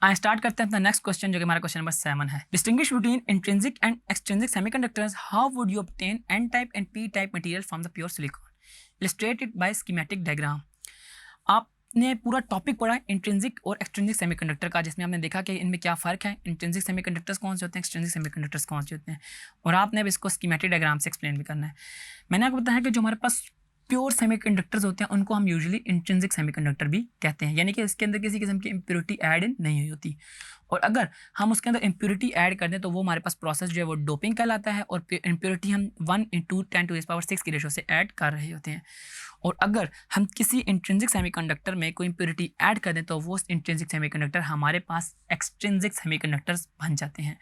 I start करते हैं अपना नेक्स्ट क्वेश्चन, जो कि हमारा क्वेश्चन नंबर 7 है। Distinguish between intrinsic and extrinsic semiconductors, how would you obtain n type and p type material from the pure silicon, illustrate it by schematic diagram. आपने पूरा topic पढ़ा है इंट्रिंसिक और extrinsic semiconductor का, जिसमें आपने देखा कि इनमें क्या फ़र्क है, इंट्रिंसिक सेमीकंडक्टर्स कौन से होते हैं, एक्सट्रिंसिक सेमीकंडक्टर्स कौन से होते हैं, और आपने अब इसको स्कीमेटिक डायग्राम से एक्सप्लेन भी करना है। मैंने आपको बताया कि जो हमारे पास प्योर सेमीकंडक्टर्स होते हैं उनको हम यूजुअली इंट्रिंसिक सेमीकंडक्टर भी कहते हैं, यानी कि इसके अंदर किसी किस्म की इम्प्योरिटी ऐड नहीं हुई होती, और अगर हम उसके अंदर इम्प्योरिटी ऐड कर दें तो वो हमारे पास प्रोसेस जो है वो डोपिंग कहलाता है, और इम्प्योरिटी हम 1 × 10⁻⁶ की रेशो से ऐड कर रहे होते हैं। और अगर हम किसी इंट्रिंसिक सेमीकंडक्टर में कोई इम्प्योरिटी ऐड कर दें तो वो इंट्रिंसिक सेमीकंडक्टर हमारे पास एक्सट्रिंसिक सेमीकंडक्टर्स बन जाते हैं।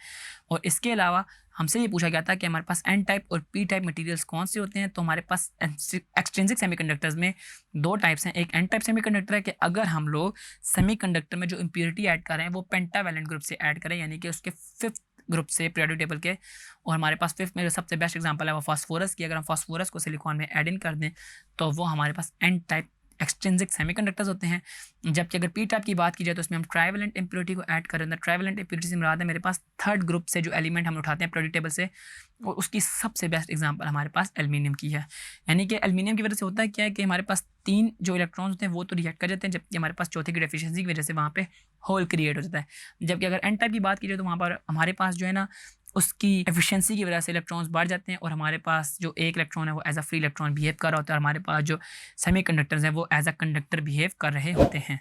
और इसके अलावा हमसे ये पूछा गया था कि हमारे पास एन टाइप और पी टाइप मटेरियल्स कौन से होते हैं, तो हमारे पास एक्सट्रिंसिक सेमीकंडक्टर्स में 2 टाइप्स हैं। एक एन टाइप सेमीकंडक्टर है कि अगर हम लोग सेमीकंडक्टर में जो इम्प्योरिटी ऐड कर रहे हैं वो पेंटावैलेंट ग्रुप से ऐड करें, यानी कि उसके 5th ग्रुप से पीरियोडिक टेबल के, और हमारे पास 5th में जो सबसे बेस्ट एग्जांपल है वो फास्फोरस की, अगर हम फास्फोरस को सिलिकॉन में ऐड इन कर दें तो वो हमारे पास एन टाइप एक्सट्रिंसिक सेमीकंडक्टर्स होते हैं। जबकि अगर पी टाइप की बात की जाए तो उसमें हम ट्राइवेलेंट इम्प्योरिटी को ऐड करें। ट्राइवेलेंट इम्प्योरिटी से मुराद है मेरे पास 3rd ग्रुप से जो एलिमेंट हम उठाते हैं पीरियोडिक टेबल से, और उसकी सबसे बेस्ट एग्जांपल हमारे पास एल्युमिनियम की है। यानी कि एल्युमिनियम की वजह से होता है क्या है कि हमारे पास 3 जो इलेक्ट्रॉन्स होते हैं वो तो रिएक्ट कर जाते हैं, जबकि हमारे पास चौथे की डेफिशिएंसी की वजह से वहाँ पे होल क्रिएट हो जाता है। जबकि अगर एन टाइप की बात की जाए तो वहाँ पर हमारे पास जो है ना उसकी एफिशिएंसी की वजह से इलेक्ट्रॉन्स बढ़ जाते हैं, और हमारे पास जो एक इलेक्ट्रॉन है वो as a free electron behave कर रहा होता है, और हमारे पास जो सेमीकंडक्टर्स हैं वो एज अ कंडक्टर बिहेव कर रहे होते हैं।